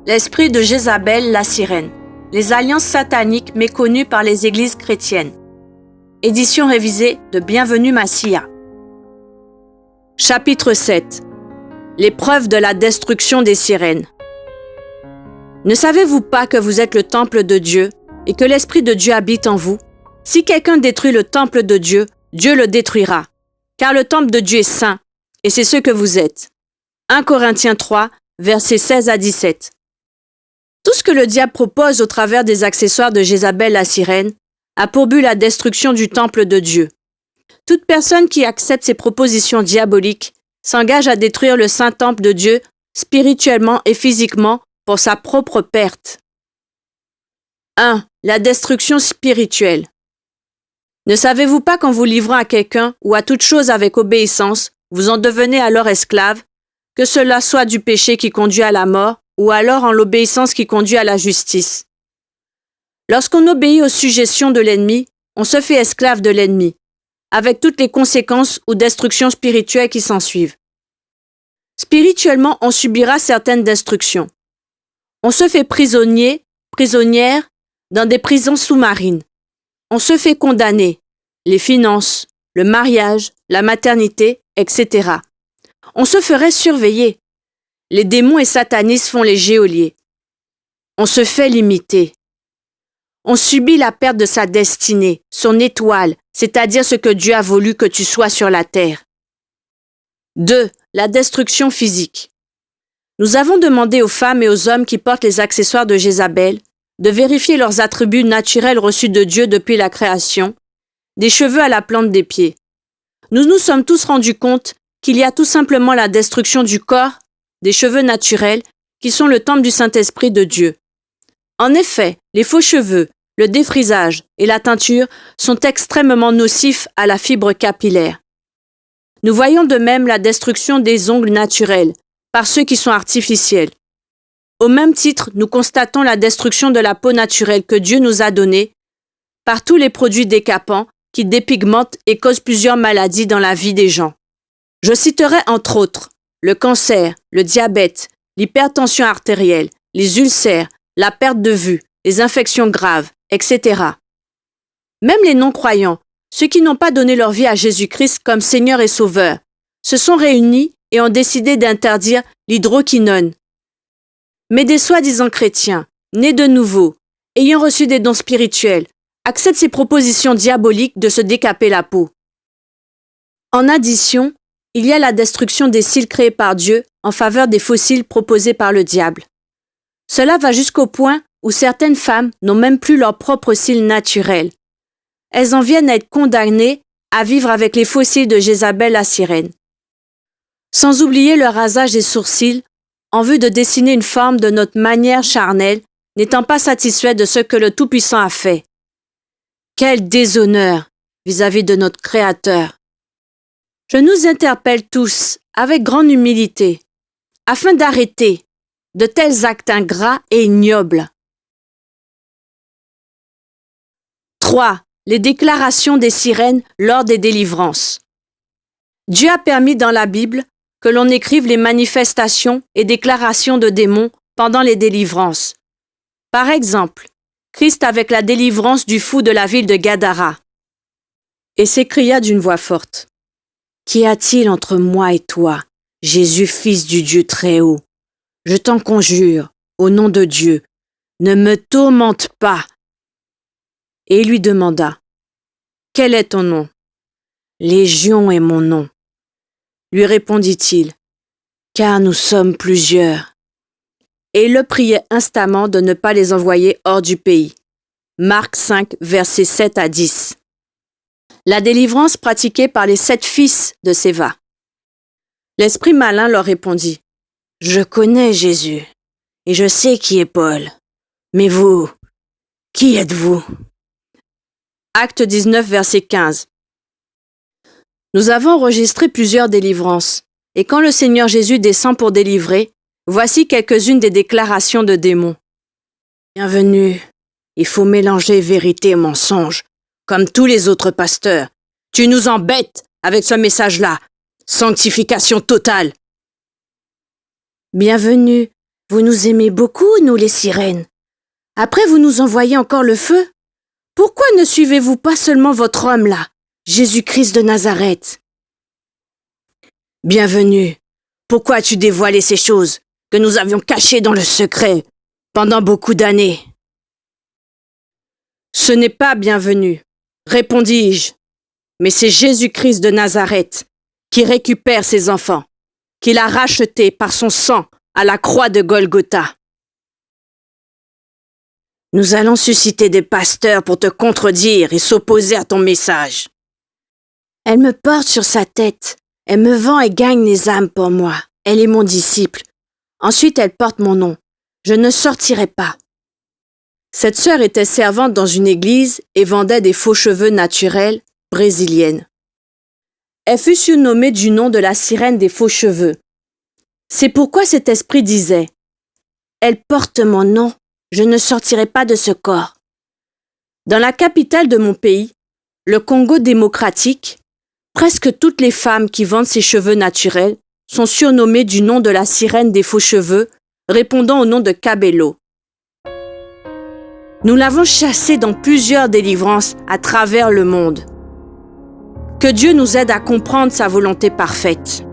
L'esprit de Jézabel, la sirène. Les alliances sataniques méconnues par les églises chrétiennes. Édition révisée de Bienvenue Massia. Chapitre 7. L'épreuve de la destruction des sirènes. Ne savez-vous pas que vous êtes le temple de Dieu et que l'Esprit de Dieu habite en vous? Si quelqu'un détruit le temple de Dieu, Dieu le détruira, car le temple de Dieu est saint, et c'est ce que vous êtes. 1 Corinthiens 3, versets 16 à 17. Tout ce que le diable propose au travers des accessoires de Jézabel la sirène a pour but la destruction du temple de Dieu. Toute personne qui accepte ces propositions diaboliques s'engage à détruire le saint temple de Dieu spirituellement et physiquement pour sa propre perte. 1. La destruction spirituelle. Ne savez-vous pas qu'en vous livrant à quelqu'un ou à toute chose avec obéissance, vous en devenez alors esclave, que cela soit du péché qui conduit à la mort ou alors en l'obéissance qui conduit à la justice. Lorsqu'on obéit aux suggestions de l'ennemi, on se fait esclave de l'ennemi, avec toutes les conséquences ou destructions spirituelles qui s'ensuivent. Spirituellement, on subira certaines destructions. On se fait prisonnier, prisonnière, dans des prisons sous-marines. On se fait condamner, les finances, le mariage, la maternité, etc. On se ferait surveiller. Les démons et satanistes font les geôliers. On se fait limiter. On subit la perte de sa destinée, son étoile, c'est-à-dire ce que Dieu a voulu que tu sois sur la terre. 2. La destruction physique. Nous avons demandé aux femmes et aux hommes qui portent les accessoires de Jézabel de vérifier leurs attributs naturels reçus de Dieu depuis la création, des cheveux à la plante des pieds. Nous nous sommes tous rendus compte qu'il y a tout simplement la destruction du corps, des cheveux naturels, qui sont le temple du Saint-Esprit de Dieu. En effet, les faux cheveux, le défrisage et la teinture sont extrêmement nocifs à la fibre capillaire. Nous voyons de même la destruction des ongles naturels, par ceux qui sont artificiels. Au même titre, nous constatons la destruction de la peau naturelle que Dieu nous a donnée par tous les produits décapants qui dépigmentent et causent plusieurs maladies dans la vie des gens. Je citerai entre autres le cancer, le diabète, l'hypertension artérielle, les ulcères, la perte de vue, les infections graves, etc. Même les non-croyants, ceux qui n'ont pas donné leur vie à Jésus-Christ comme Seigneur et Sauveur, se sont réunis et ont décidé d'interdire l'hydroquinone. Mais des soi-disant chrétiens, nés de nouveau, ayant reçu des dons spirituels, acceptent ces propositions diaboliques de se décaper la peau. En addition, il y a la destruction des cils créés par Dieu en faveur des faux cils proposés par le diable. Cela va jusqu'au point où certaines femmes n'ont même plus leurs propres cils naturels. Elles en viennent à être condamnées à vivre avec les faux cils de Jézabel la sirène. Sans oublier le rasage des sourcils, en vue de dessiner une forme de notre manière charnelle, n'étant pas satisfait de ce que le Tout-Puissant a fait. Quel déshonneur vis-à-vis de notre Créateur! Je nous interpelle tous, avec grande humilité, afin d'arrêter de tels actes ingrats et ignobles. 3. Les déclarations des sirènes lors des délivrances. Dieu a permis dans la Bible que l'on écrive les manifestations et déclarations de démons pendant les délivrances. Par exemple, Christ avec la délivrance du fou de la ville de Gadara. Et s'écria d'une voix forte: Qu'y a-t-il entre moi et toi, Jésus, fils du Dieu Très-Haut? Je t'en conjure, au nom de Dieu, ne me tourmente pas. Et il lui demanda: Quel est ton nom? Légion est mon nom. Lui répondit-il, car nous sommes plusieurs. Et il le priait instamment de ne pas les envoyer hors du pays. Marc 5, versets 7 à 10. La délivrance pratiquée par les 7 fils de Séva. L'esprit malin leur répondit: Je connais Jésus, et je sais qui est Paul. Mais vous, qui êtes-vous? Acte 19, verset 15. Nous avons enregistré plusieurs délivrances, et quand le Seigneur Jésus descend pour délivrer, voici quelques-unes des déclarations de démons. Bienvenue, il faut mélanger vérité et mensonge, comme tous les autres pasteurs. Tu nous embêtes avec ce message-là. Sanctification totale. Bienvenue, Vous nous aimez beaucoup, nous les sirènes. Après, vous nous envoyez encore le feu? Pourquoi ne suivez-vous pas seulement votre homme là, Jésus-Christ de Nazareth? Bienvenue. Pourquoi as-tu dévoilé ces choses que nous avions cachées dans le secret pendant beaucoup d'années? Ce n'est pas bienvenu, répondis-je, mais c'est Jésus-Christ de Nazareth qui récupère ses enfants, qu'il a rachetés par son sang à la croix de Golgotha. Nous allons susciter des pasteurs pour te contredire et s'opposer à ton message. Elle me porte sur sa tête, elle me vend et gagne les âmes pour moi. Elle est mon disciple. Ensuite, elle porte mon nom. Je ne sortirai pas. Cette sœur était servante dans une église et vendait des faux cheveux naturels brésiliennes. Elle fut surnommée du nom de la sirène des faux cheveux. C'est pourquoi cet esprit disait « Elle porte mon nom, je ne sortirai pas de ce corps ». Dans la capitale de mon pays, le Congo démocratique, presque toutes les femmes qui vendent ces cheveux naturels sont surnommées du nom de la sirène des faux cheveux, répondant au nom de Cabello. Nous l'avons chassée dans plusieurs délivrances à travers le monde. Que Dieu nous aide à comprendre sa volonté parfaite.